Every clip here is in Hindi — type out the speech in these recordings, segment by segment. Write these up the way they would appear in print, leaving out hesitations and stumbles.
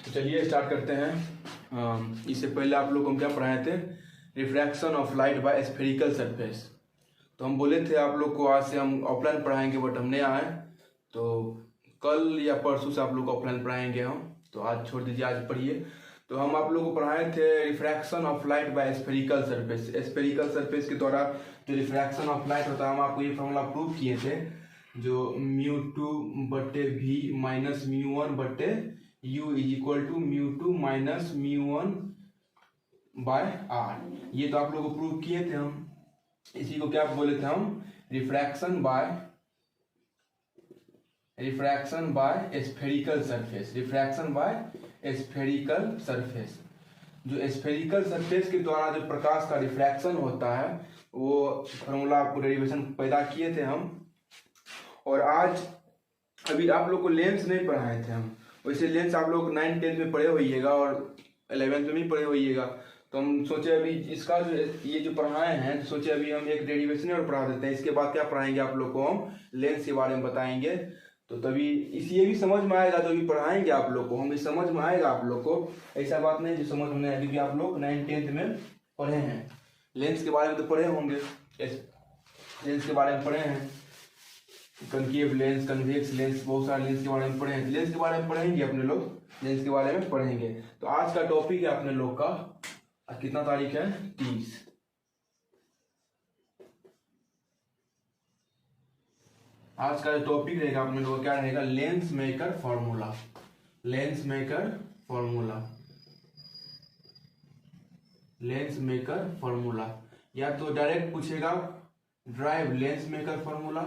तो चलिए स्टार्ट करते हैं। इससे पहले आप लोग को हम क्या पढ़ाए थे, refraction of light by spherical surface. तो हम बोले थे आप लोग को आज से हम ऑफलाइन पढ़ाएंगे, बट हम नहीं आए, तो कल या परसों से आप लोग को ऑफलाइन पढ़ाएंगे हम। तो आज छोड़ दीजिए, आज पढ़िए। तो हम आप लोग को पढ़ाए थे refraction of light by spherical surface. Spherical surface के द्वारा जो रिफ्रैक्शन ऑफ लाइट होता है, हम आपको ये फॉर्मूला प्रूव किए थे, जो μ2/v minus μ1/u is equal to μ2 minus μ1/r। ये तो आप लोग को प्रूव किए थे हम। इसी को क्या बोले थे हम, refraction by spherical surface. Refraction by spherical surface, जो स्फेरिकल सरफेस के द्वारा जो प्रकाश का रिफ्रैक्शन होता है, वो फॉर्मूला आपको डेरिवेशन पैदा किए थे हम। और आज अभी आप लोग को लेंस नहीं पढ़ाए थे हम, वैसे लेंस आप लोग 9th 10th में पढ़े होइएगा और 11th में भी पढ़े होइएगा। तो हम सोचे अभी इसका जो ये जो पढ़ाए हैं, सोचे अभी हम एक डेरिवेशन और पढ़ा देते हैं। इसके बाद क्या पढ़ाएंगे आप लोग को, हम लेंस के बारे में बताएंगे। तो तभी ये भी समझ में आएगा, जो भी पढ़ाएंगे आप लोग को हम भी समझ में आएगा आप लोग को। ऐसा बात नहीं जो समझ में अभी भी आप लोग 9th 10th में पढ़े हैं। लेंस के बारे में तो पढ़े होंगे, लेंस के बारे में पढ़े हैं, कनकेव लेंस, कन्वेक्स लेंस, बहुत सारे लेंस के बारे में पढ़े हैं। लेंस के बारे में पढ़ेंगे अपने लोग, लेंस के बारे में पढ़ेंगे। तो आज का टॉपिक है अपने लोग का, कितना तारीख है, 30। आज का जो टॉपिक रहेगा अपने लोग क्या रहेगा, lens maker formula. Lens maker formula, lens maker formula. या तो डायरेक्ट पूछेगा ड्राइव लेंस मेकर फॉर्मूला,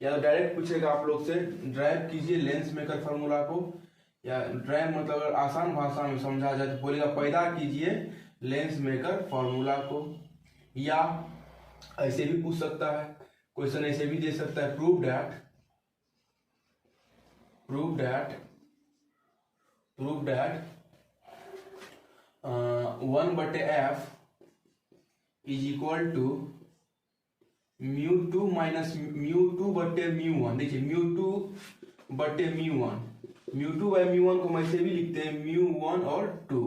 या डायरेक्ट पूछेगा आप लोग से ड्राइव कीजिए लेंस मेकर फॉर्मूला को। या ड्राइव मतलब अगर आसान भाषा में समझा जाए तो बोलेगा पैदा कीजिए लेंस मेकर फॉर्मूला को। या ऐसे भी पूछ सकता है, क्वेश्चन ऐसे भी दे सकता है, prove that 1/f is equal to μ2 minus μ2/μ1। देखिए μ2/μ1, μ2/μ1 को हम ऐसे भी लिखते हैं μ1 और 2,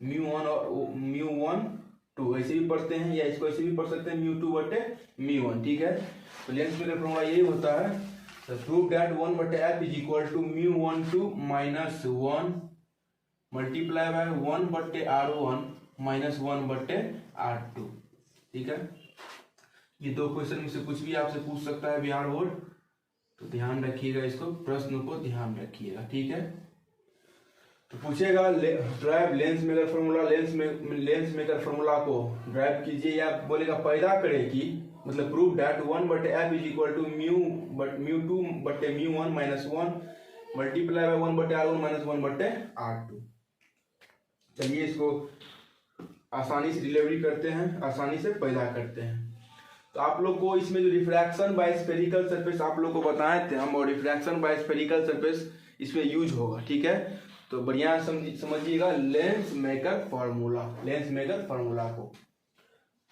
μ1 2 ऐसे भी पढ़ते हैं, या इसको ऐसे भी पढ़ सकते हैं μ2/μ1। ठीक है, तो लेंस मेकर फॉर्मूला यही होता है। तो prove that 1/f is equal to μ12 minus 1 multiply by 1/r1 minus 1/r2। ठीक है, ये दो क्वेश्चन में से कुछ भी आपसे पूछ सकता है बिहार बोर्ड, तो ध्यान रखिएगा, इसको प्रश्न को ध्यान रखिएगा। ठीक है, तो पूछेगा derive lens maker formula, lens maker formula को ड्राइव कीजिए, या बोलेगा पैदा करे कि मतलब prove that 1/f is equal to μ2/μ1 minus 1 multiply by 1/r1 minus 1/r2। चलिए इसको आसानी से डिलीवरी करते हैं, आसानी से पैदा करते हैं। तो आप लोग को इसमें जो रिफ्रैक्शन बाय स्फेरिकल सरफेस आप लोग को बताए थे हम, और रिफ्रैक्शन बाय स्फेरिकल सरफेस इसमें यूज होगा। ठीक है, तो बढ़िया समझिएगा lens maker formula. Lens maker formula को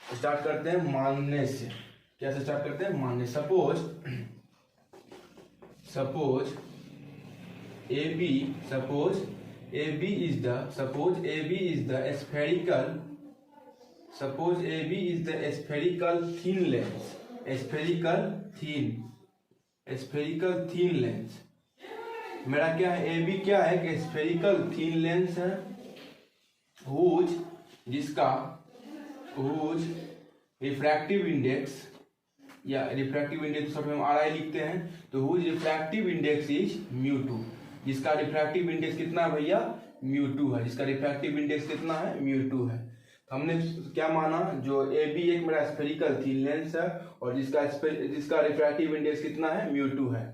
स्टार्ट करते हैं मानने से। कैसे स्टार्ट करते हैं, मानने। Suppose AB is the spherical thin lens, spherical thin lens। मेरा क्या है, AB क्या है कि spherical thin lens है, जिसका रिफ्रैक्टिव इंडेक्स, या रिफ्रैक्टिव इंडेक्स शॉर्ट में हम RI लिखते हैं, तो हुज रिफ्रैक्टिव इंडेक्स इज μ2। जिसका रिफ्रैक्टिव इंडेक्स कितना है भैया, μ2 है। जिसका रिफ्रैक्टिव इंडेक्स कितना है, μ2 है। तो हमने क्या माना, जो AB एक मेरा स्फेरिकल थीन लेंस है, और जिसका रिफ्रैक्टिव इंडेक्स कितना है, μ2 है।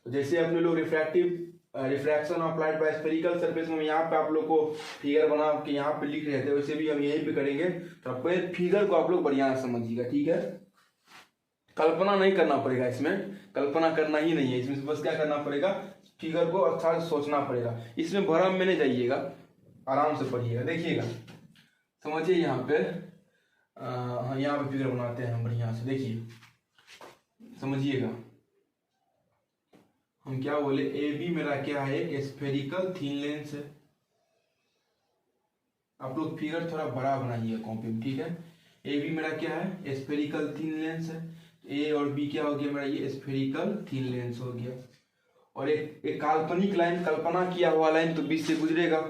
तो जैसे अपने लोग refraction of light by spherical surface में यहाँ पे आप लोग को फिगर बना के यहाँ पे लिख रहे थे, वैसे भी हम यहीं पे करेंगे। तो पहले फिगर को आप लोग बढ़िया समझिएगा। ठीक है, कल्पना नहीं करना पड़ेगा, इसमें कल्पना करना ही नहीं है, इसमें बस क्या करना पड़ेगा, फिगर को अच्छा से सोचना पड़ेगा। इसमें भ्रम में नहीं जाइएगा, आराम से पढ़िएगा। देखिएगा, समझिए, यहाँ पे फिगर बनाते हैं हम बढ़िया से। देखिए, समझिएगा, हम क्या बोले, ए बी मेरा क्या है, एक स्फेरिकल थीन लेंस है। आप लोग फिगर थोड़ा बड़ा बनाइए कॉपी में, ठीक है। ए बी मेरा क्या है, स्फेरिकल थिन लेंस है। ए और बी क्या हो गया मेरा, ये स्फेरिकल थिन लेंस हो गया। और एक काल्पनिक लाइन, कल्पना किया हुआ लाइन तो बीच से गुजरेगा।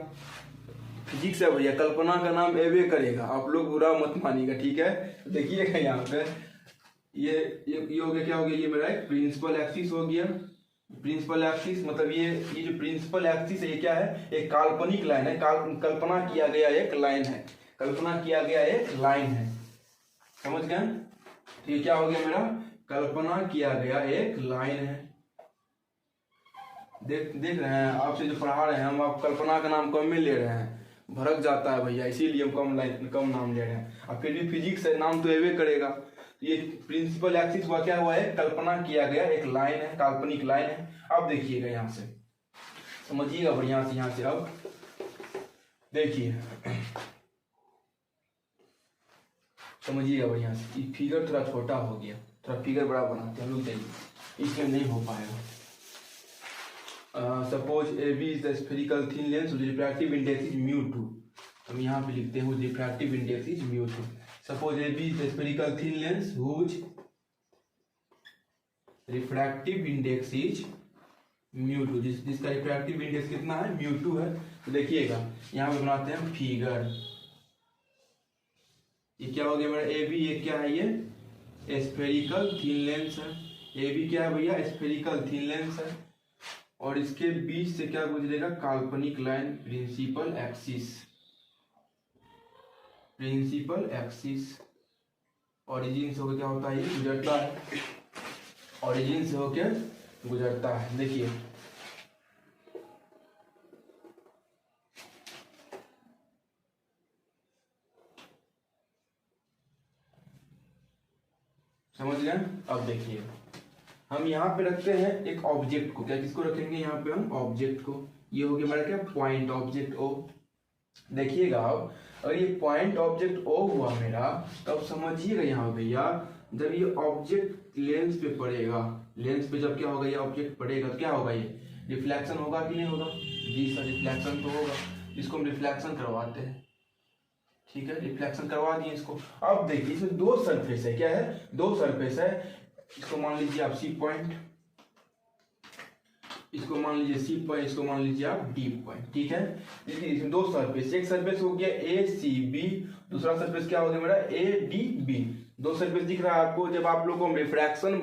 फिजिक्स है भैया, कल्पना का नाम एवे करेगा, आप लोग बुरा मत मानिएगा, ठीक है। देखिएगा यहाँ पे ये हो गया, क्या हो गया, ये मेरा एक प्रिंसिपल एक्सिस हो गया। प्रिंसिपल एक्सिस मतलब ये जो प्रिंसिपल एक्सिस है ये क्या है, एक काल्पनिक लाइन है, कल्पना किया गया एक लाइन है, कल्पना किया गया एक लाइन है, समझ गए। तो ये क्या हो गया मेरा, कल्पना किया गया एक लाइन है। देख रहे हैं, आपसे जो पढ़ा रहे हैं हम, आप कल्पना का नाम कम में ले रहे हैं, भड़क जाता है भैया, इसीलिए हम कम नाम ले रहे हैं। अब फिर भी फिजिक्स है, नाम तो एवे करेगा। ये प्रिंसिपल एक्सिस हुआ, क्या हुआ है, कल्पना किया गया एक लाइन है, काल्पनिक लाइन है। अब देखिएगा यहाँ से, समझिएगा बढ़िया से यहाँ से। अब देखिए, समझिएगा बढ़िया से। ये फिगर थोड़ा छोटा हो गया, थोड़ा फिगर बड़ा बनाते हैं हम लोग, देखिए इसमें नहीं हो पाएगा। Suppose A B is the spherical thin lens, refractive index is μ2। हम यहाँ पे लिखते हैं refractive index is μ2। Suppose A B is the spherical thin lens whose refractive index is μ2, जिसका रिफ्रैक्टिव इंडेक्स कितना है, μ2 है। तो देखिएगा यहाँ पे बनाते हैं फिगर। ये क्या हो गया मेरा ए बी, ये क्या है, ये स्फेरिकल थिन लेंस है। ए बी क्या है भैया, स्फेरिकल थिन लेंस है। और इसके बीच से क्या गुजरेगा, काल्पनिक line, principal axis. Principal axis origin से होकर क्या होता है, ये गुजरता है, ओरिजिन से होकर गुजरता है। देखिए समझ गए। अब देखिए हम यहाँ पे रखते हैं एक ऑब्जेक्ट को, क्या किसको रखेंगे यहाँ पे हम, ऑब्जेक्ट को। ये हो गया हमारा क्या, पॉइंट ऑब्जेक्ट ओ। देखिएगा अब अगर ये पॉइंट ऑब्जेक्ट ओ हुआ मेरा, तब समझिएगा यहाँ भैया, जब ये ऑब्जेक्ट लेंस पे पड़ेगा, लेंस पे जब क्या होगा, ये ऑब्जेक्ट पड़ेगा तो क्या होगा, ये रिफ्लेक्शन होगा कि नहीं होगा, जी सर रिफ्लेक्शन तो होगा। इसको हम रिफ्लेक्शन करवाते हैं, ठीक है, रिफ्लेक्शन करवा दिए इसको। अब देखिए इसमें दो सरफेस है, क्या है, दो सरफेस है। इसको मान लीजिए आप सी पॉइंट, इसको मान लीजिए सी पॉइंट, इसको मान लीजिए आप डी पॉइंट, ठीक है। देखिए इसमें दो सरफेस, एक सरफेस हो गया ए सी बी, दूसरा सरफेस क्या हो गया मेरा, ए डी बी। दो सरफेस दिख रहा है आपको। जब आप लोगों को refraction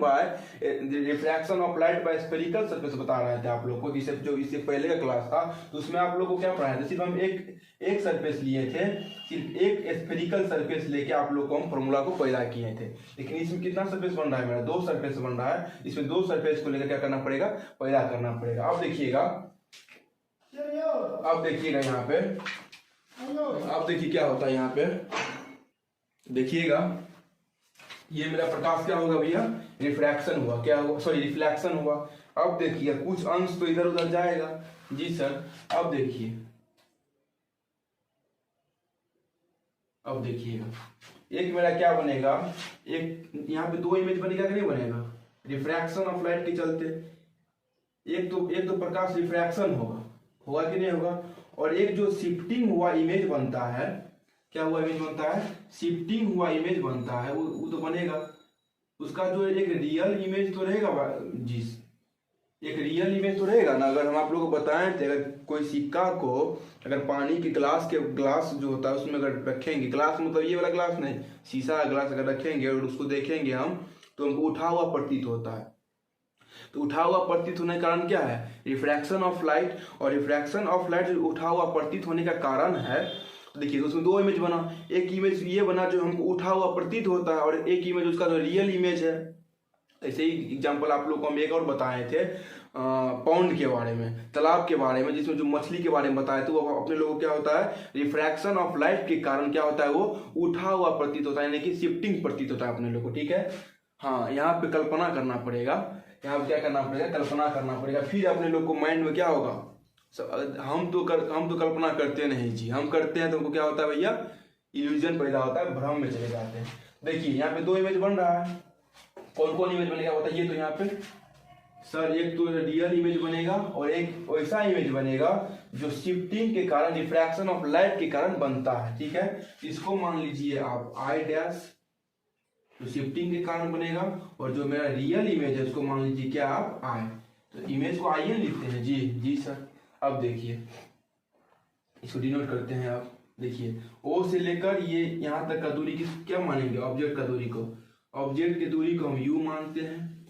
of light by spherical surface बता रहे थे आप लोग को, जो इससे पहले का क्लास था, तो उसमें आप लोग को क्या पढ़ाया था, सिर्फ हम एक सरफेस लिए थे, सिर्फ एक स्फेरिकल सरफेस लेके आप लोग को हम फॉर्मूला को पैदा किए थे। लेकिन इसमें कितना सरफेस बन रहा है मेरा, दो सरफेस बन रहा है। इसमें दो सरफेस को लेकर क्या करना पड़ेगा, पैदा करना पड़ेगा। अब देखिएगा, अब देखिएगा यहाँ पे, अब देखिए क्या होता है यहाँ पे, देखिएगा ये मेरा प्रकाश क्या होगा भैया, रिफ्रैक्शन हुआ, क्या हुआ, सॉरी रिफ्लेक्शन हुआ। अब देखिए कुछ अंश तो इधर उधर जाएगा, जी सर। अब देखिए, अब देखिएगा एक मेरा क्या बनेगा, एक यहाँ पे दो इमेज बनेगा कि नहीं बनेगा, रिफ्रैक्शन ऑफ लाइट के चलते एक तो प्रकाश रिफ्रैक्शन होगा कि नहीं होगा। और एक जो शिफ्टिंग हुआ इमेज बनता है, क्या हुआ इमेज बनता है, शिफ्टिंग हुआ इमेज बनता है, वो तो बनेगा। उसका जो एक रियल इमेज तो रहेगा जी, एक रियल इमेज तो रहेगा ना। अगर हम आप लोगों को बताएं थे, अगर कोई सिक्का को अगर पानी की ग्लास जो होता है उसमें अगर रखेंगे, ग्लास मतलब ये वाला ग्लास नहीं, शीशा ग्लास अगर रखेंगे और उसको देखेंगे हम, तो हमको उठा हुआ प्रतीत होता है। तो उठा हुआ प्रतीत होने का कारण क्या है, रिफ्रैक्शन ऑफ लाइट। और रिफ्रैक्शन ऑफ लाइट जो उठा हुआ प्रतीत होने का कारण है, देखिए तो उसमें दो इमेज बना, एक इमेज ये बना जो हमको उठा हुआ प्रतीत होता है, और एक इमेज उसका जो रियल इमेज है। ऐसे ही एग्जांपल आप लोग को हम एक और बताए थे पॉन्ड के बारे में, तालाब के बारे में, जिसमें जो मछली के बारे में बताए थे, वो अपने लोगों को क्या होता है, रिफ्रैक्शन ऑफ लाइट के कारण क्या होता है, वो उठा हुआ प्रतीत होता है, यानी कि शिफ्टिंग प्रतीत होता है अपने लोग को, ठीक है। हाँ, यहाँ पे कल्पना करना पड़ेगा, यहाँ पे क्या करना पड़ेगा, कल्पना करना पड़ेगा। फिर अपने लोग को माइंड में क्या होगा, हम तो कल्पना करते नहीं जी, हम करते हैं तो हमको क्या होता है भैया, इल्यूजन पैदा होता है, भ्रम में चले जाते हैं। देखिए यहाँ पे दो इमेज बन रहा है, कौन कौन इमेज बनेगा होता है, ये तो यहाँ पे सर एक तो रियल इमेज बनेगा और एक वैसा इमेज बनेगा जो शिफ्टिंग के कारण, रिफ्रैक्शन ऑफ लाइट के कारण बनता है। ठीक है, इसको मान लीजिए आप आई डैश, तो शिफ्टिंग के कारण बनेगा, और जो मेरा रियल इमेज है उसको मान लीजिए क्या आप आई। तो इमेज को आई लिखते हैं। जी जी सर। अब देखिए इसको डिनोट करते हैं। आप देखिए ओ से लेकर ये यहाँ तक का दूरी की क्या मानेंगे, ऑब्जेक्ट का दूरी को, ऑब्जेक्ट की दूरी को हम यू मानते हैं।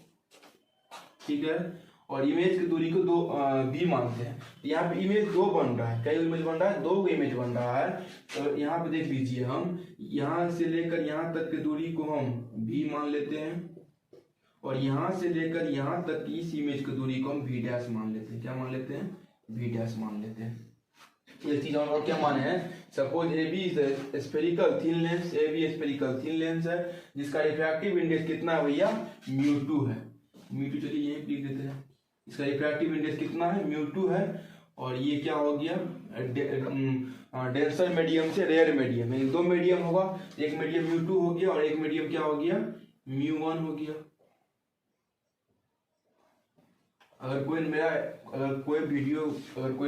ठीक है, और इमेज की दूरी को बी मानते हैं। यहाँ पे इमेज दो बन रहा है, कई इमेज बन रहा है, दो इमेज बन रहा है। तो यहाँ पे देख लीजिए, हम यहाँ से लेकर यहाँ तक की दूरी को हम बी मान लेते हैं, और यहाँ से लेकर यहाँ तक की इस इमेज की दूरी को हम वी डैश मान लेते हैं। क्या मान लेते हैं, वी डैश मान लेते हैं। एक चीज और क्या माने हैं, suppose A B is spherical thin lens, A B spherical thin lens है जिसका रिफ्रैक्टिव इंडेक्स कितना है भैया, म्यू2 है। म्यू2 चलिए यही लिख देते हैं, इसका रिफ्रैक्टिव इंडेक्स कितना है, म्यू2 है। और ये क्या हो गया, डेंसर मीडियम से रेयर मीडियम, यानी दो मीडियम होगा, एक मीडियम म्यू2 हो गया और एक मीडियम क्या हो गया, म्यू1 हो गया। अगर कोई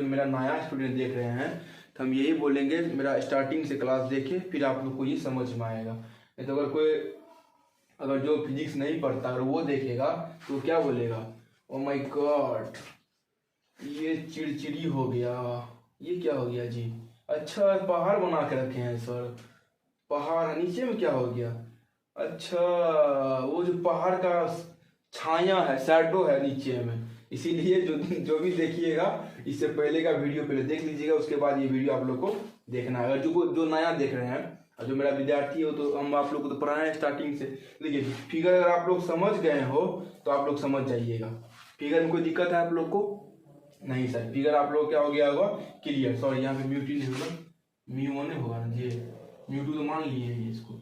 मेरा नया स्टूडेंट देख रहे हैं तो हम यही बोलेंगे मेरा स्टार्टिंग से क्लास देखे, फिर आप लोग को ये समझ में आएगा। नहीं तो अगर जो फिजिक्स नहीं पढ़ता अगर वो देखेगा तो क्या बोलेगा, ओ माय गॉड ये चिड़चिड़ी हो गया, ये क्या हो गया जी, अच्छा पहाड़ बना के रखे हैं सर, पहाड़ नीचे में क्या हो गया, अच्छा वो जो पहाड़ का छाया है, शैडो है नीचे में, इसीलिए जो भी देखिएगा इससे पहले का वीडियो पहले देख लीजिएगा, उसके बाद ये वीडियो आप लोग को देखना है। अगर जो नया देख रहे हैं और जो मेरा विद्यार्थी हो तो हम आप लोग को तो पढ़ाए हैं स्टार्टिंग से। देखिए फिगर अगर आप लोग समझ गए हो तो आप लोग समझ जाइएगा। फिगर में कोई दिक्कत है आप लोग को, नहीं सर फिगर आप लोग क्या हो गया होगा क्लियर। सॉरी यहाँ पे म्यू2 नहीं होगा, म्यू1 होगा ना जी, म्यू2 तो मान लिए हैं इसको,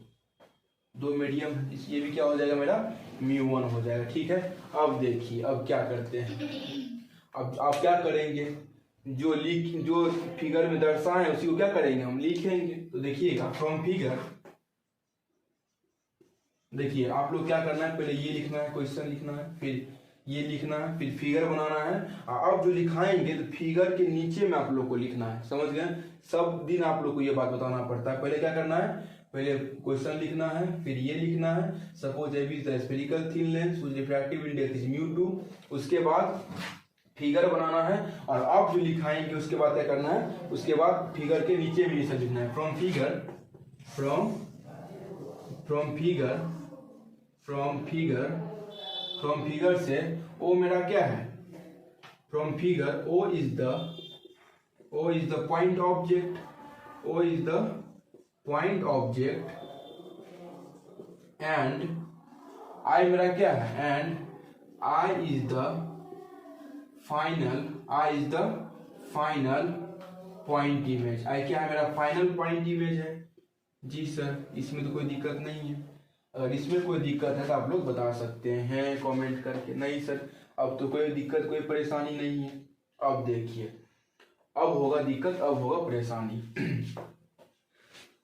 दो मीडियम, ये भी क्या हो जाएगा मेरा म्यू1 हो जाएगा। ठीक है, अब देखिए अब क्या करते हैं, अब आप क्या करेंगे, जो फिगर में दर्शाए उसी को क्या करेंगे हम लिखेंगे। तो देखिएगा फ्रॉम फिगर, देखिए आप लोग क्या करना है, पहले ये लिखना है, क्वेश्चन लिखना है, फिर ये लिखना है, फिर फिगर बनाना है। अब जो लिखाएंगे तो फिगर के नीचे में आप लोग को लिखना है, समझ गए। सब दिन आप लोग को ये बात बताना पड़ता है। पहले क्या करना है, पहले क्वेश्चन लिखना है, फिर ये लिखना है, suppose A B is the spherical thin lens which refractive index is म्यू2, उसके बाद फिगर बनाना है। और अब जो लिखाएंगे उसके बाद क्या करना है, उसके बाद फिगर के नीचे भी ये सब लिखना है, फ्रॉम फिगर से ओ मेरा क्या है, from figure O is the point object, O is the point object and I मेरा क्या है, and I is the final point image. I क्या है, मेरा फाइनल पॉइंट इमेज है। जी सर इसमें तो कोई दिक्कत नहीं है, अगर इसमें कोई दिक्कत है तो आप लोग बता सकते हैं कमेंट करके। नहीं सर अब तो कोई दिक्कत कोई परेशानी नहीं है। अब देखिए अब होगा दिक्कत, अब होगा परेशानी।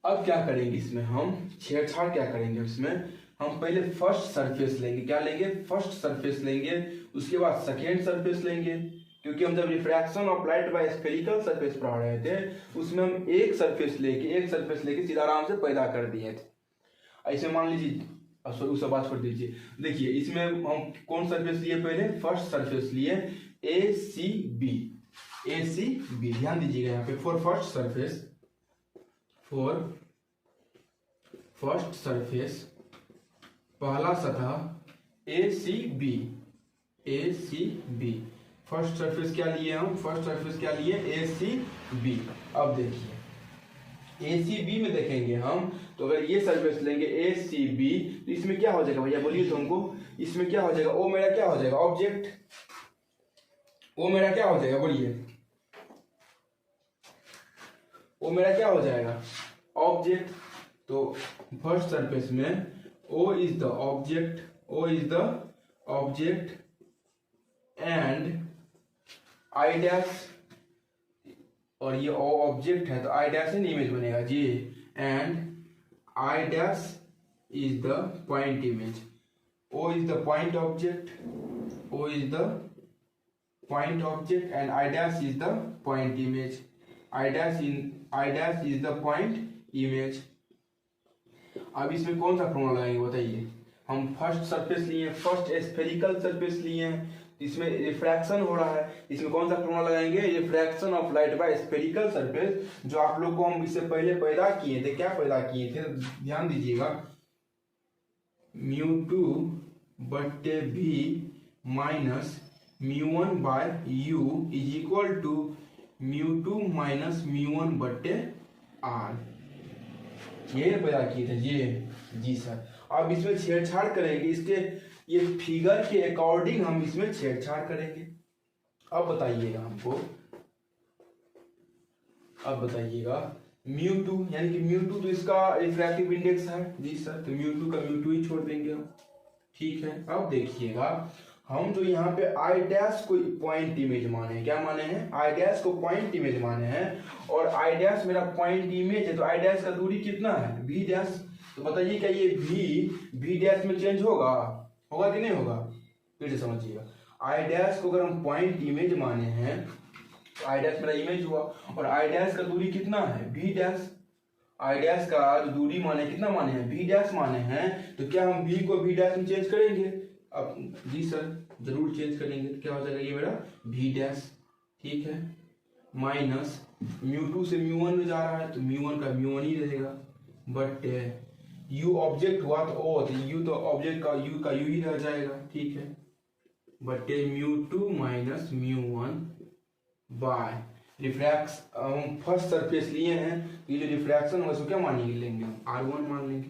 अब क्या करेंगे इसमें, हम छेड़छाड़ क्या करेंगे इसमें, हम पहले फर्स्ट सरफेस लेंगे, क्या लेंगे, फर्स्ट सरफेस लेंगे, उसके बाद सेकेंड सरफेस लेंगे, क्योंकि हम जब refraction of light by spherical surface पढ़ा रहे थे उसमें हम एक सरफेस लेके सीधा आराम से पैदा कर दिए थे। ऐसे मान लीजिए उस बात छोड़ दीजिए, देखिए इसमें हम कौन सरफेस लिए, पहले फर्स्ट सरफेस लिए ए सी बी, ध्यान दीजिएगा यहाँ पे फॉर फर्स्ट सरफेस पहला सतह ए सी बी, फर्स्ट सरफेस क्या लिए हम, फर्स्ट सरफेस क्या लिए ए सी बी। अब देखिए ए सी बी में देखेंगे हम, तो अगर ये सरफेस लेंगे ए सी बी तो इसमें क्या हो जाएगा भैया बोलिए तो हमको, इसमें क्या हो जाएगा, ओ मेरा क्या हो जाएगा ऑब्जेक्ट, ओ मेरा क्या हो जाएगा बोलिए, ओ मेरा क्या हो जाएगा ऑब्जेक्ट। तो फर्स्ट सरफेस में O is the object and I dash, और ये ओ ऑब्जेक्ट है तो आई डैश इन इमेज बनेगा जी, and I dash is the point image, O is the point object, O is the point object and I dash is the point image. I dash is the point image. अब इसमें कौन सा फॉर्मूला लगाएंगे बताइए। हम फर्स्ट सरफेस लिए, फर्स्ट स्फेरिकल सरफेस लिए हैं, इसमें रिफ्रैक्शन हो रहा है, इसमें कौन सा फॉर्मूला लगाएंगे, refraction of light by spherical surface, जो आप लोग को हम इससे पहले पैदा किए थे। क्या पैदा किए थे, ध्यान दीजिएगा, μ2/v minus μ1 by u is equal to μ2 minus μ1/r। ये पैदा किए थे ये, जी सर। अब इसमें छेड़छाड़ करेंगे, इसके ये फिगर के अकॉर्डिंग हम इसमें छेड़छाड़ करेंगे। अब बताइएगा हमको, अब बताइएगा μ2, यानी कि μ2 तो इसका रिफ्रैक्टिव इंडेक्स है, जी सर, तो μ2 का μ2 ही छोड़ देंगे हम, ठीक है। अब देखिएगा, हम जो यहाँ पे आई डैश को पॉइंट इमेज माने हैं, क्या माने हैं, आई डैश को पॉइंट इमेज माने हैं, और आई डैश मेरा पॉइंट इमेज है, तो आई डैश का दूरी कितना है, वी डैश। तो बताइए क्या ये वी डैश में चेंज होगा कि नहीं होगा, फिर से समझिएगा। आई डैश को अगर हम पॉइंट इमेज माने हैं, तो आई डैश मेरा इमेज हुआ, और आई डैश का दूरी कितना है, वी डैश। आई डैश का जो दूरी माने कितना माने हैं, वी डैश माने हैं, तो क्या हम वी को वी डैश में चेंज करेंगे। अब जी सर जरूर चेंज करेंगे, तो क्या हो जाएगा ये मेरा वी डैश, ठीक है, माइनस μ2 से μ1 में जा रहा है, तो μ1 का μ1 ही रहेगा, बट u ऑब्जेक्ट हुआ तो o, तो u तो ऑब्जेक्ट का u ही रह जाएगा, ठीक है, बट μ2 माइनस μ1 बाय रिफ्रैक्स, हम फर्स्ट सरफेस लिए हैं, ये जो रिफ्रैक्शन होगा इसको क्या मानेंगे, लेंगे R1 मान लेंगे।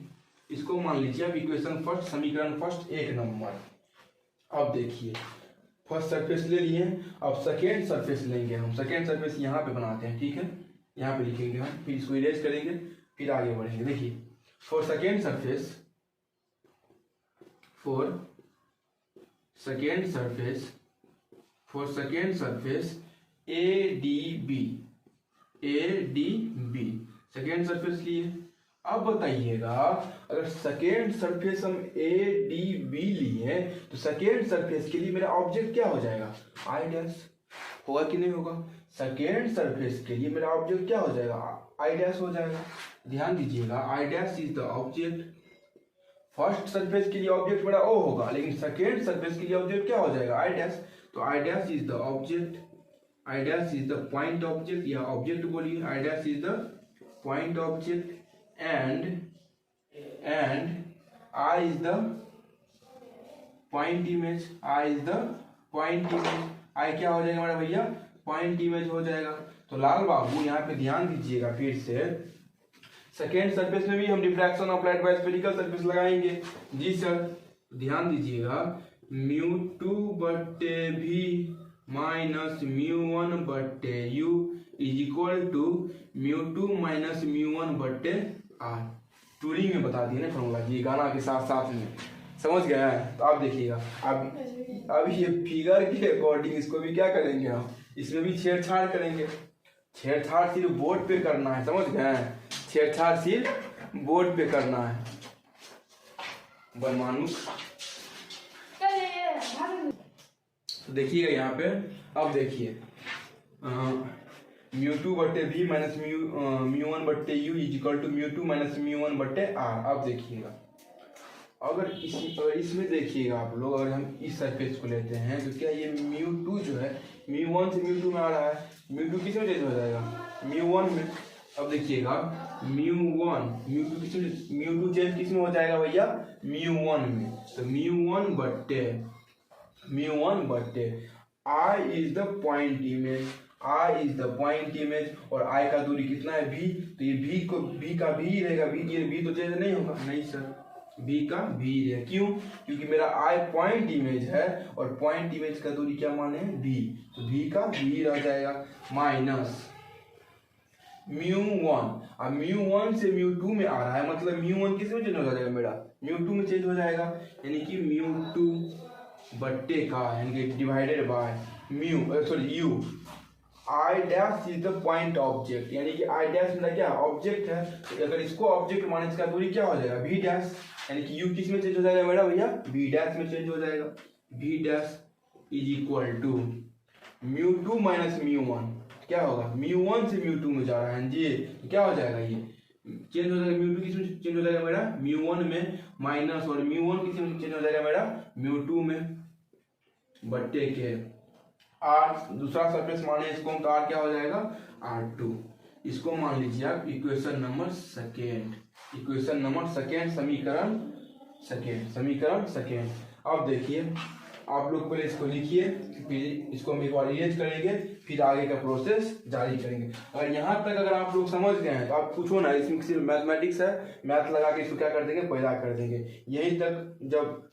इसको मान लीजिए अब इक्वेशन फर्स्ट, समीकरण फर्स्ट 1 नंबर। अब देखिए फर्स्ट सरफेस ले लिए, अब सेकेंड सरफेस लेंगे हम। सेकेंड सरफेस यहाँ पे बनाते हैं, ठीक है, यहाँ पे लिखेंगे हम, फिर इसको इरेज करेंगे, फिर आगे बढ़ेंगे। देखिए for second surface, for second surface ADB second surface लिए। अब बताइएगा, अगर सेकेंड सरफेस हम ADB लिए तो सेकेंड सरफेस के लिए मेरा ऑब्जेक्ट क्या हो जाएगा, आई डैश, होगा कि नहीं होगा। सेकेंड सरफेस के लिए मेरा ऑब्जेक्ट क्या हो जाएगा, आई डैश हो जाएगा। ध्यान दीजिएगा, आई dash is the object. First surface के लिए ऑब्जेक्ट मेरा ओ होगा, लेकिन सेकेंड सरफेस के लिए ऑब्जेक्ट क्या हो जाएगा, आई डैश। तो आई dash is the object, I dash is the point object, या ऑब्जेक्ट बोलिए, आई dash is the point object, and I is the point image, I is the point image, I क्या हो जाएगा हमारा भैया, पॉइंट इमेज हो जाएगा। तो लाल बाबू यहाँ पे ध्यान दीजिएगा, फिर से सेकेंड सरफेस में भी हम diffraction of light by spherical surface लगाएंगे, जी सर। ध्यान दीजिएगा, μ2/v minus μ1/u is equal to μ2 minus μ1/r। टूरिंग में बता दिए ना फॉर्मूला, ये गाना के साथ साथ में, समझ गए। तो आप देखिएगा, अब ये फिगर के अकॉर्डिंग इसको भी क्या करेंगे हम, इसमें भी छेड़छाड़ करेंगे। छेड़छाड़ सिर्फ बोर्ड पे करना है, समझ गए, छेड़छाड़ सिर्फ बोर्ड पे करना है, बनमानुष। तो देखिएगा यहाँ पे, अब देखिए μ2/v minus μ1/u is equal to μ2 minus μ1/r। अब देखिएगा, अगर इसमें देखिएगा आप लोग, अगर हम इस सरफेस को लेते हैं तो क्या ये μ2 जो है μ1 से μ2 में आ रहा है, μ2 किस में चेंज हो जाएगा, μ1 में। अब देखिएगा μ2 चेंज किस में हो जाएगा भैया, μ1 में। तो μ1/I is the point image, I is the point image, और I का दूरी कितना है, V। तो ये V का V रहेगा, V तो चेंज नहीं होगा, नहीं सर, V का V है। क्यों, क्योंकि मेरा I पॉइंट इमेज है, और पॉइंट इमेज का दूरी क्या माने, V। तो V का V रह जाएगा, माइनस μ1। अब μ1 से μ2 में आ रहा है, मतलब μ1 किस में चेंज हो जाएगा मेरा, μ2 में चेंज हो जाएगा, यानी कि μ2/का, यानी कि divided by u। I dash is the point object, यानी कि आई डैश मेरा क्या ऑब्जेक्ट है, तो अगर इसको ऑब्जेक्ट माने इसका दूरी क्या हो जाएगा, वी डैश, यानी कि यू किस में चेंज हो जाएगा मेरा भैया, वी डैश में चेंज हो जाएगा, V dash is equal to μ2 minus μ1। क्या होगा, μ1 से μ2 में जा रहा है जी, तो क्या हो जाएगा, ये चेंज हो जाएगा, μ2 किसमें चेंज हो जाएगा मेरा, μ1 में माइनस, और μ1 किसमें चेंज हो जाएगा मेरा, μ2 में, बट्टे के r दूसरा सरफेस माने इसको हम, तो r क्या हो जाएगा, r2। इसको मान लीजिए आप equation number second, equation number second, समीकरण सेकेंड। अब देखिए आप लोग पहले इसको लिखिए, फिर इसको हम एक बार इरेज करेंगे, फिर आगे का प्रोसेस जारी करेंगे। अगर यहाँ तक अगर आप लोग समझ गए हैं तो आप पूछो ना, इसमें सिर्फ मैथमेटिक्स है, मैथ लगा के इसको क्या कर देंगे, पैदा कर देंगे। यहीं तक जब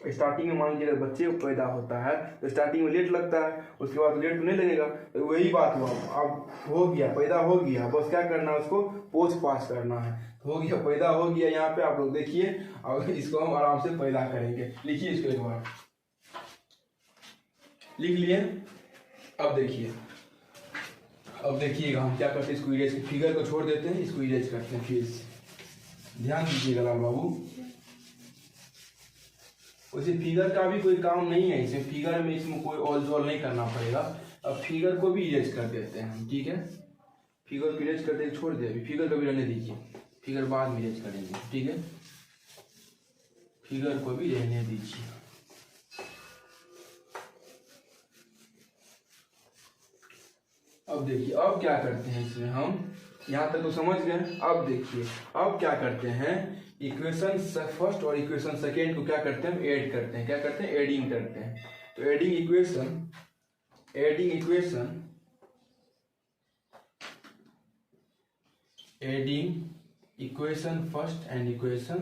स्टार्टिंग में मान लीजिए बच्चे को पैदा होता है तो स्टार्टिंग में लेट लगता है, उसके बाद लेट तो नहीं लगेगा, तो वही बात हुआ, अब हो गया, पैदा हो गया, बस क्या करना है, उसको पोस्ट पास करना है, हो गया, पैदा हो गया। यहाँ पे आप लोग देखिए, और इसको हम आराम से पैदा करेंगे। लिखिए इसको एक बार, लिख लिए। अब देखिएगा हम क्या करते हैं, इसको इरेज, फिगर को छोड़ देते हैं, इसको इरेज करते हैं फिर से। ध्यान दीजिएगा लाल बाबू, वैसे फिगर का भी कोई काम नहीं है इसमें, फिगर में इसमें कोई ऑल जोल नहीं करना पड़ेगा। अब फिगर को भी इरेज कर देते हैं हम, ठीक है, फिगर को इरेज करते छोड़ दे, अभी फिगर को भी रहने दीजिए, फिगर बाद में इरेज करेंगे, ठीक है, फिगर को भी रहने दीजिए। अब देखिए, अब क्या करते हैं इसमें हम, यहाँ तक तो समझ गए। अब देखिए, अब क्या करते हैं, इक्वेशन फर्स्ट और इक्वेशन सेकेंड को क्या करते हैं, ऐड करते हैं, क्या करते हैं, एडिंग करते हैं। तो adding equation first and equation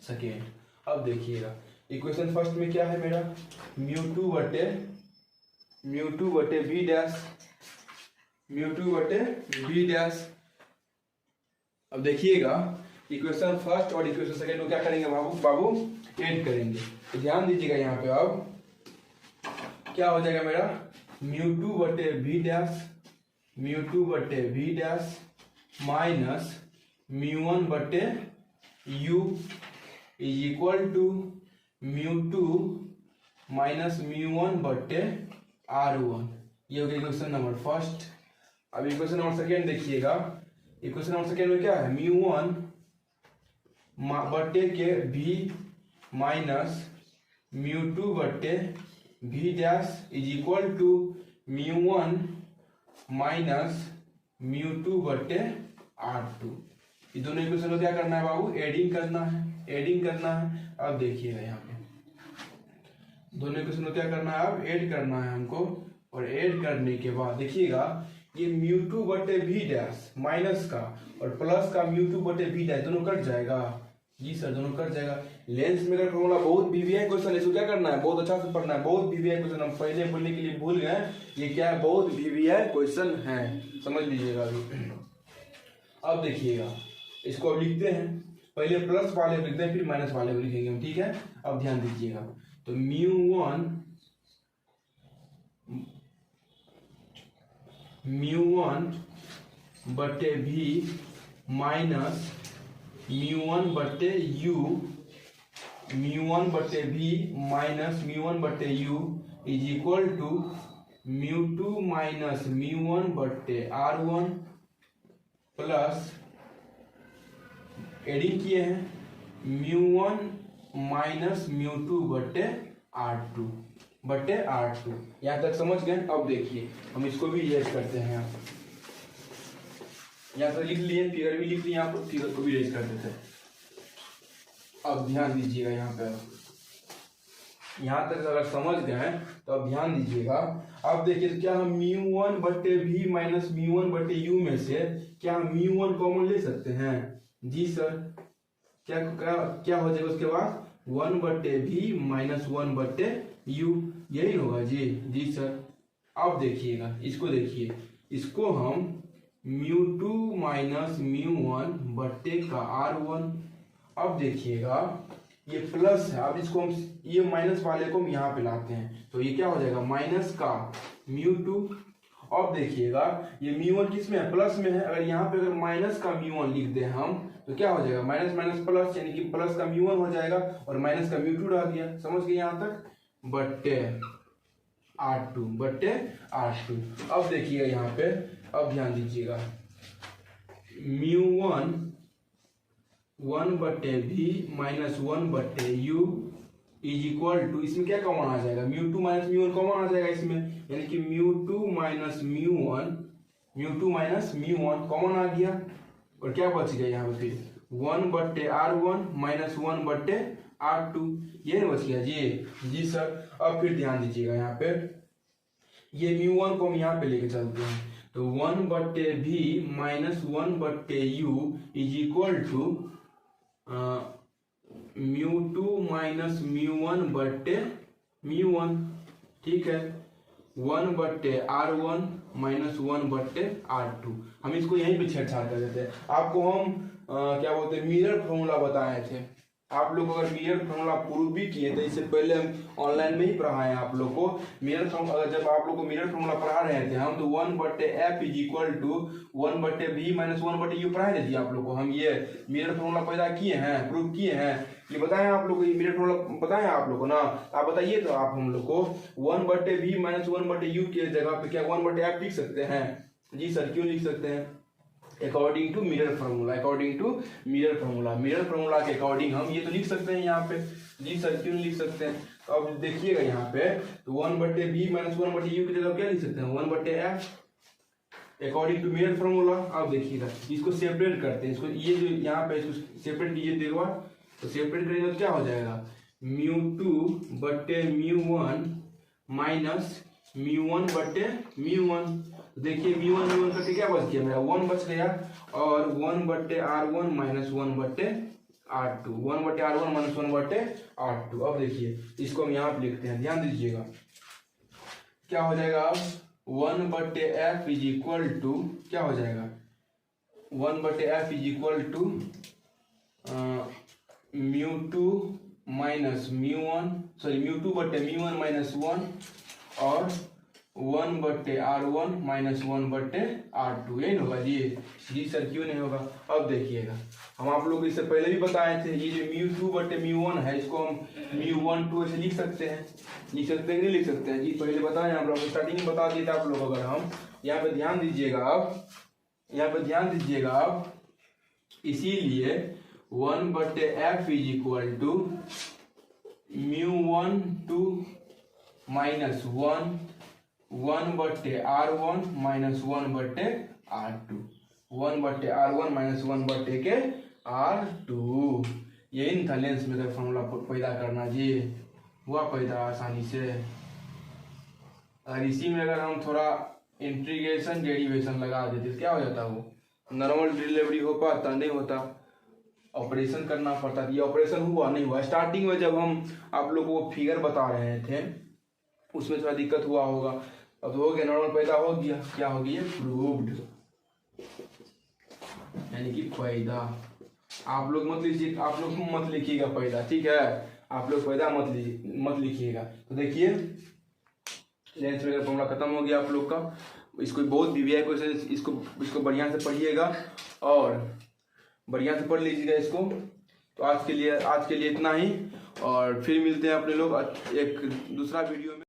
second, अब देखिएगा, इक्वेशन फर्स्ट में क्या है मेरा, μ2 बटे v डैश। अब देखिएगा, इक्वेशन फर्स्ट और इक्वेशन सेकेंड को क्या करेंगे बाबू ऐड करेंगे। तो ध्यान दीजिएगा, यहाँ पे अब क्या हो जाएगा मेरा, μ2 बटे v डैश माइनस μ1 बटे u is equal to μ2 minus μ1 बटे r1। ये हो गया इक्वेशन नंबर फर्स्ट। अब इक्वेशन नंबर सेकेंड देखिएगा, इक्वेशन नंबर सेकेंड में क्या है, μ1 बटे के v माइनस μ2 बटे v dash is equal to μ1 minus μ2 बटे r2। ये दोनों इक्वेशन को क्या करना है बाबू, एडिंग करना है। अब देखिएगा यहाँ पे दोनों इक्वेशन को क्या करना है, अब ऐड करना है हमको, और ऐड करने के बाद देखिएगा, ये μ2 बटे v डैश माइनस का और प्लस का μ2 बटे v डैश दोनों कट जाएगा, जी सर दोनों कट जाएगा। लेंस में फॉर्मूला बहुत वीवीआई क्वेश्चन, इसको क्या करना है, बहुत अच्छा से पढ़ना है, बहुत वीवीआई क्वेश्चन, हम पहले बोलने के लिए भूल गए, ये क्या है, बहुत वीवीआई क्वेश्चन है, समझ लीजिएगा अभी। अब देखिएगा, इसको अब लिखते हैं, पहले प्लस वाले को लिखते हैं, फिर माइनस वाले को लिखेंगे हम, ठीक है। अब ध्यान दीजिएगा, तो μ1 बटे v माइनस μ1 बटे u, μ1 बटे v माइनस μ1 बटे u is equal to μ2 minus μ1 बटे r1 प्लस एडिंग किए हैं μ1 माइनस μ2 बटे r2 यहाँ तक समझ गए। अब देखिए हम इसको भी रेज करते हैं, यहाँ पर लिख लिए, फिगर भी लिख लिए, यहाँ पर फिगर को भी रेज कर देते हैं। अब ध्यान दीजिएगा, यहाँ तक अगर समझ गए तो अब ध्यान दीजिएगा। अब देखिए, तो क्या हम μ1 बटे v माइनस μ1 बटे u में से क्या हम μ1 कॉमन ले सकते हैं, जी सर। क्या हो जाएगा उसके बाद, 1 बटे v माइनस 1 बटे u, यही होगा जी सर। अब देखिएगा, इसको देखिए, इसको हम μ2 माइनस μ1 बटे का r1। अब देखिएगा, ये प्लस है, अब इसको हम, ये माइनस वाले को हम यहाँ पे लाते हैं, तो ये क्या हो जाएगा, माइनस का μ2 अब देखिएगा ये μ1 किस में है, प्लस में है। अगर यहाँ पे अगर माइनस का μ1 लिख दे हम तो क्या हो जाएगा, माइनस माइनस प्लस, यानी कि प्लस का μ1 हो जाएगा और माइनस का μ2 रह गया। समझ गए यहाँ तक, बट्टे R2। अब देखिएगा यहाँ पे, अब ध्यान दीजिएगा, μ1 1/v minus 1/u is equal to, इसमें क्या कॉमन आ जाएगा, μ2 माइनस μ1 कॉमन आ जाएगा इसमें, यानी कि μ2 माइनस μ1 कॉमन आ गया। और क्या बच गया यहाँ पे फिर 1/r1 माइनस 1/r2, ये बच गया जी सर। अब फिर ध्यान दीजिएगा यहाँ पे, ये μ1 को हम यहाँ पे लेके चलते हैं, तो 1/v minus 1/u is equal to μ2 minus μ1/μ1, ठीक है, 1/r1 माइनस 1/r2। हम इसको यहीं पे छेड़छाड़ कर देते हैं। आपको हम क्या बोलते हैं, मिरर फॉर्मूला बताए थे। आप लोग अगर मिरर फॉर्मूला प्रूव भी किए थे, इससे पहले हम ऑनलाइन में ही पढ़ाए हैं आप लोग को मिरर फॉर्मूला। जब आप लोग को मिरर फॉर्मूला पढ़ा रहे थे हम, तो 1/f is equal to 1/v minus 1/u पढ़ाए थे आप लोग को। हम ये मिरर फॉर्मूला पैदा किए हैं, प्रूव किए हैं, ये बताएं आप लोग को, ये मिरर फॉर्मूला बताएं आप लोग को ना। आप बताइए तो आप हम लोग को 1/v माइनस 1/u के जगह पे क्या 1/f लिख सकते हैं? जी सर, क्यों लिख सकते हैं? According to mirror formula, mirror formula के अकॉर्डिंग हम ये तो लिख सकते हैं यहाँ पे। जी सर, क्यों लिख सकते हैं? तो अब देखिएगा यहाँ पे, तो 1/v माइनस 1/u की जगह क्या लिख सकते हैं, 1/f according to mirror formula. अब देखिएगा, इसको सेपरेट करते हैं, इसको ये जो यहाँ पे इसको सेपरेट कीजिए देखो, तो सेपरेट करेंगे तो क्या हो जाएगा, μ2/μ1 माइनस μ1/μ1। देखिए μ1 करके क्या बच गया मेरा, 1 बच गया, और 1/r1 minus 1/r2, 1/r1 minus 1/r2। अब देखिए इसको हम यहाँ पे लिखते हैं, ध्यान दीजिएगा क्या हो जाएगा। अब 1/f इज इक्वल टू क्या हो जाएगा, 1/f is equal to μ2 minus μ1, sorry μ2/μ1 minus 1 और 1/r1 माइनस 1/r2, यही होगा जी सर, क्यों नहीं होगा? अब देखिएगा, हम आप लोग इससे पहले भी बताए थे, ये जो μ2/μ1 है, इसको हम μ1 ऐसे लिख सकते हैं, नहीं लिख सकते हैं जी, पहले बताए हम लोग, स्टार्टिंग में बता दिए थे आप लोग। अगर हम यहाँ पे ध्यान दीजिएगा, अब इसीलिए 1/f is equal to μ1 minus 1/r1 minus 1/r2, 1/r1 minus 1/r2। यही था लेंस मेथड फॉर्मूला पैदा करना जी, हुआ पैदा आसानी से। और इसी में अगर हम थोड़ा इंटीग्रेशन डेरिवेशन लगा देते तो क्या हो जाता, वो नॉर्मल डिलीवरी हो पाता, नहीं होता, ऑपरेशन करना पड़ता। ये ऑपरेशन हुआ नहीं हुआ, स्टार्टिंग में जब हम आप लोग को फिगर बता रहे थे उसमें थोड़ा दिक्कत हुआ होगा, अब हो गया, नॉर्मल पैदा हो गया, क्या हो गया, प्रूव्ड, यानी कि पैदा। आप लोग मत लिखिएगा पैदा, ठीक है, आप लोग पैदा मत लिखिएगा। तो देखिए लेंस मेथड फॉर्मूला खत्म हो गया आप लोग का। इसको बहुत वीवीआई क्वेश्चन, इसको बढ़िया से पढ़िएगा और बढ़िया से पढ़ लीजिएगा इसको। तो आज के लिए इतना ही, और फिर मिलते हैं अपने लोग एक दूसरा वीडियो में।